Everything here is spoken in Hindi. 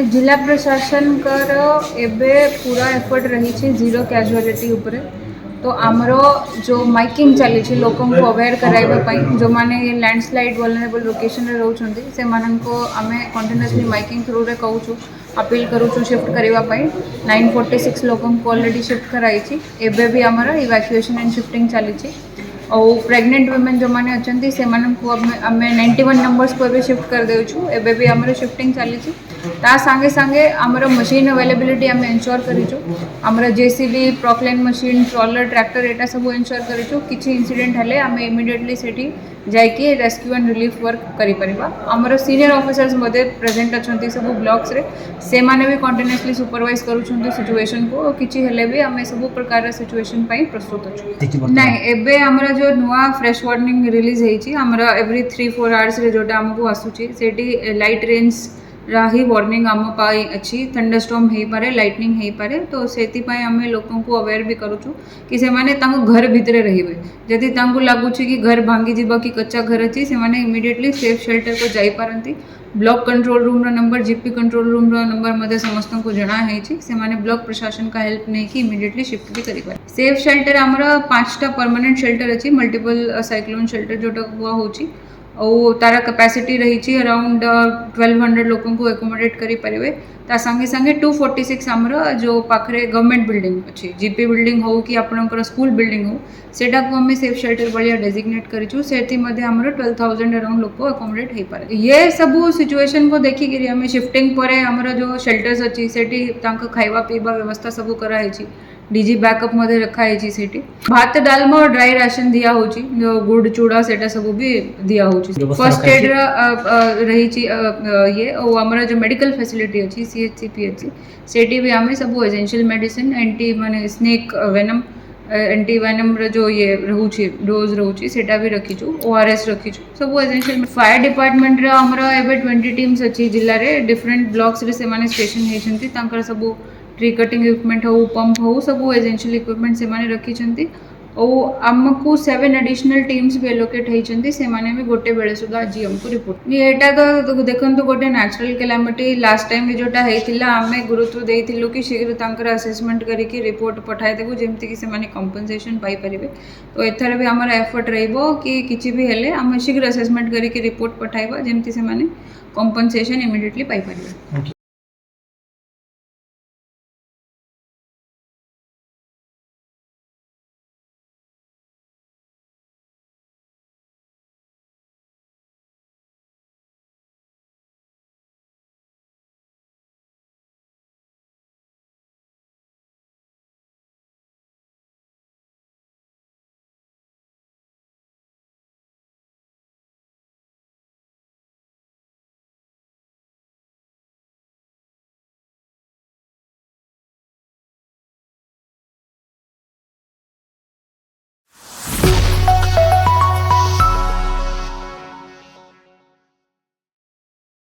जिला प्रशासन एबे पूरा एफर्ट रही जीरो कैजुअलिटी उपरे तो आमर जो माइकिंग चली लोक को अवेयर कराइबा जो माने लैंडस्लाइड वल्नरेबल लोकेशन रे रहउछंती से माननको आमे कंटिन्यूअसली माइकिंग थ्रू रे कहूछु अपील करूछु शिफ्ट करबा 946 लोक को ऑलरेडी शिफ्ट कराई एबे भी आमर इवैक्यूएशन एंड शिफ्टिंग चली और प्रेग्नेंट वुमेन जो मैंने अच्छा से आम 91 नंबर्स को एबे शिफ्ट कर देछु एबे भी आमर शिफ्टिंग चली ता सांगे सांगे आमर मशीन अवेलेबिलिटी आम एनश्योर करिछु आमर जेसीबी प्रॉक्लेन मशीन ट्रॉलर ट्रैक्टर एटा सब एनश्योर करिछु किछि इंसिडेंट हेले आम इमिडिएटली सेठी जाइए रेस्क्यू एंड रिलीफ वर्क करि परिबा आमर सीनियर ऑफिसर्स मध्ये प्रेजेंट अछंती सब ब्लॉक्स रे से माने भी कंटिन्यूअसली सुपरवाइज करूछंती सिचुएशन को किछि हेले भी आम सब प्रकार सिचुएशन पई प्रस्तुत अछु नाही एबे आमर जो नुआ फ्रेश वार्निंग रिलीज हेछि आमर एवरी 3-4 आवर्स रे जोटा हमकु आसुछि सेठी लाइट रेंज राही वार्निंग आम पाई अच्छी थंडरस्टॉर्म हो पारे लाइटनिंग हो पारे तो सेति पाई आम लोकों को अवेयर भी करूछु कि से माने तांको घर भितरे रहिबे जदि तांको लागुछि कि घर भांगी जिबा कि कच्चा घर अछि से माने इमिडिएटली सेफ शेल्टर को जाई पारंती ब्लॉक कंट्रोल रूम रो नंबर जीपी कंट्रोल रूम रो नंबर मध्ये समस्त को जना हेछि से माने ब्लॉक प्रशासन का हेल्प नै कि इमिडिएटली शिफ्ट भी करि पारे सेफ शेल्टर हमरा 5टा परमानेंट शेल्टर अछि मल्टीपल साइक्लोन शेल्टर जोटा हुआ होछि और तारा कैपेसिटी रही अराउंड 1200 लोगों को एकोमोडेट करी परिवे ता संगे संगे 246 आमर जो पाखरे गवर्नमेंट बिल्डिंग अच्छी जीपी बिल्डिंग हो कि आपनकर स्कूल बिल्डिंग हो सेटा को हमें सेफ शेल्टर भाया डेजिग्नेट करिछु सेति मध्ये आमर 12000 अराउंड लोग को एकोमोडेट हो पारे ये सब सिचुएशन को देखि कि हमें शिफ्टिंग परे आमर जो शेल्टर्स अच्छी सेठी तांको खाइबा पीबा व्यवस्था सब करा हेछि डीजी बैकअप मध्ये रखा है सेठी भात डालमा और ड्राई राशन दिया होची जो गुड़ चूड़ा सेटा सब भी दिया होची फर्स्ट एड रही ये और हमारा जो मेडिकल फैसिलिटी अच्छी सीएचसीपीएचसी सेठी भी हमें सब एसेंशियल मेडिसिन एंटी माने स्नेक वेनम एंटी वेनम जो ये रहूची डोज रहूची सेटा भी रखीछु ओआरएस रखीछु सब एसेंशियल फायर डिपार्टमेंट रे हमरा एबे 20 टीम्स अच्छी जिल्ला रे डिफरेंट ब्लॉक्स रे से माने स्टेशन हेछंती तांकर सब ट्री कटिंग इक्विपमेंट हो पंप हो सब एसेंशियल इक्विपमेंट से माने रखी और आमको 7 एडिशनल टीम्स भी एलोकेट होती से माने भी गोटे बेले सुधा आज हमको रिपोर्ट एटा तो देखंतु गोटे नेचुरल कैलामिटी लास्ट टाइम जोटा होता आम गुरुत्व देइथिलु कि शीघ्र तांकर असेसमेंट करके रिपोर्ट पठाई देबु जेमति कि से माने कंपनसेशन पाई परिबे तो एथर भी हमर एफर्ट रहइबो कि किछि भी हेले हम शीघ्र असेसमेंट करके रिपोर्ट पठाइबा जेमति से माने कंपनसेशन इमिडिएटली पाई परिबे।